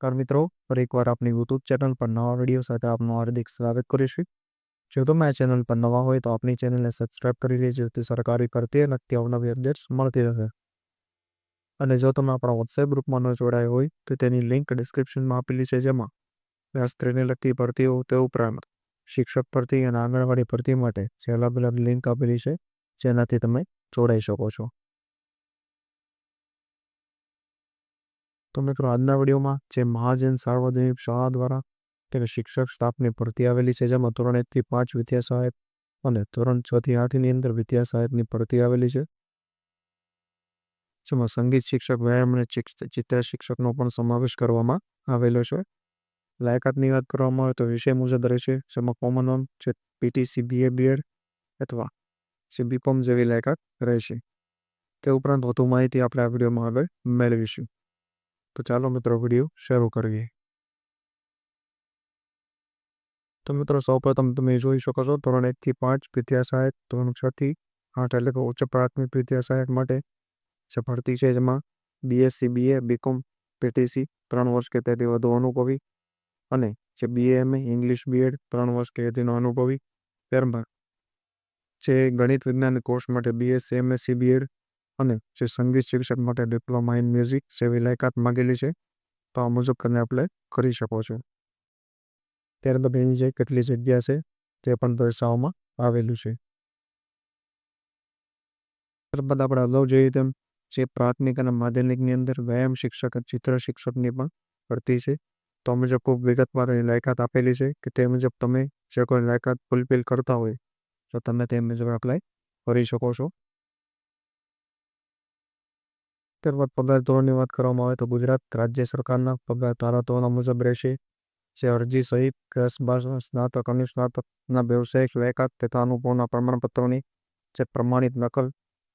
નમસ્કાર મિત્રો, ફરી એકવાર આપણી યુટ્યુબ ચેનલ પર નવા વિડીયો સાથે આપનું હાર્દિક સ્વાગત કરીશું। જો તમે આ ચેનલ પર નવા હોય તો આપણી ચેનલને સબસ્ક્રાઇબ કરી લેજો, જેથી સરકારી ભરતી અને અવનવી અપડેટ્સ મળતી રહે। અને જો તમે આપણા વોટ્સએપ ગ્રુપમાં ન જોડાયા હોય તો તેની લિંક ડિસ્ક્રિપ્શનમાં આપેલી છે, જેમાં સ્ત્રીને લગતી ભરતીઓ તે ઉપરાંત શિક્ષક ભરતી અને આંગણવાડી ભરતી માટે જે અલગ અલગ લિંક આપેલી છે, જેનાથી તમે જોડાઈ શકો છો। તો મિત્રો, આજના વિડીયોમાં જે મહાજન સાર્વજનિક શાળા દ્વારા શિક્ષક સ્ટાફની ભરતી આવેલી છે, જેમાં ધોરણ 1 થી 5 વિદ્યા સહાયક અને ધોરણ 6 થી 8 ની અંદર વિદ્યા સહાયકની ભરતી આવેલી છે, જેમાં સંગીત શિક્ષક, વ્યાયામ અને ચિત્ર શિક્ષકનો પણ સમાવેશ કરવામાં આવેલો છે। લાયકાતની વાત કરવામાં આવે તો વિષય મુજબ રહેશે, જેમાં કોમન ઓન છે પીટીસી, બીએ, બીએડ અથવા બીકોમ જેવી લાયકાત રહેશે। તે ઉપરાંત વધુ માહિતી આપણે આ વિડીયોમાં આગળ મેળવીશું। તો ચાલો મિત્રો, વિડીયો શરૂ કરીએ। તો મિત્રો, સૌપ્રથમ તમે જોઈ શકો છો ધોરણ 1 થી 5 વિદ્યા સહાયક, ધોરણ 6 થી 8 એટલે કે ઉચ્ચ પ્રાથમિક વિદ્યા સહાયક માટે જે ભરતી છે, જેમાં બીએસસી, બીએ, બીકોમ, પીટીસી 3 વર્ષ કે તેથી વધુ અનુભવી અને જે બીએમએ, ઇંગ્લિશ બીએડ 3 વર્ષ કે તેનો અનુભવી, ત્યારબાદ જે ગણિત વિજ્ઞાન કોર્સ માટે બીએસસી, એમએસસી, બીએડ અને જે સંગીત શિક્ષક માટે ડિપ્લોમા ઇન મ્યુઝિક જેવી લાયકાત માંગેલી છે, તો આ મુજબ તમે એપ્લાય કરી શકો છો। ત્યારબાદ એની જે કેટલી જગ્યા છે તે પણ દર્શાવવામાં આવેલું છે। ત્યારબાદ આપણે અગાઉ જોઈએ તેમ જે પ્રાથમિક અને માધ્યમિકની અંદર વ્યાયામ શિક્ષક, ચિત્ર શિક્ષકની પણ ભરતી છે, તો મુજબ ખૂબ વિગતવાર લાયકાત આપેલી છે કે તે મુજબ તમે જે કોઈ લાયકાત ફૂલફિલ કરતા હોય તો તમે તે મુજબ એપ્લાય કરી શકો છો। ત્યારબાદ પગાર ધોરણની વાત કરવામાં આવે તો ગુજરાત રાજ્ય સરકારના પગાર ધારા ધોરણો મુજબ રહેશે। જે અરજી સહિત 10-12 સ્નાતક અને સ્નાતકના વ્યવસાયિક લાયકાત તથા અનુભવના પ્રમાણપત્રોની જે પ્રમાણિત નકલ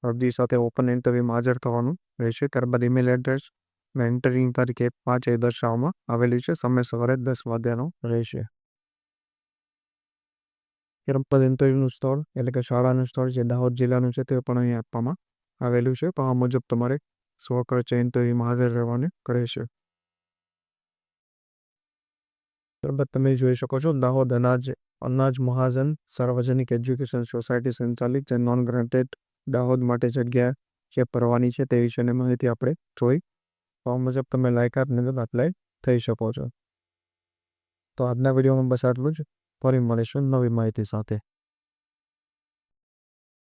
અરજી સાથે ઓપન ઇન્ટરવ્યુમાં હાજર થવાનું રહેશે। ત્યારબાદ ઈમેલ એડ્રેસ અને ઇન્ટરવ્યુ તારીખ 1/5 એ દર્શાવવામાં આવેલી છે, સમય સવારે 10 વાગ્યાનો રહેશે। ત્યારબાદ ઇન્ટરવ્યુનું સ્થળ એટલે કે શાળાનું સ્થળ જે દાહોદ જિલ્લાનું છે તે પણ અહીં આપવામાં આવેલું છે, તો આ મુજબ તમારે સ્વખર્ચે ઇન્ટરવ્યુમાં હાજર રહેવાનું રહેશે। ત્યારબાદ તમે જોઈ શકો છો દાહોદ અનાજ મહાજન સાર્વજનિક એજ્યુકેશન સોસાયટી સંચાલિત જે નોન ગ્રાન્ટેડ દાહોદ માટે જગ્યા જે ભરવાની છે તે વિશેની માહિતી આપણે જોઈ, તો આ મુજબ તમે લાયકાત મુજબ એપ્લાય થઈ શકો છો। તો આજના વિડીયોમાં બસ આટલું જ, ફરી મળીશું નવી માહિતી સાથે।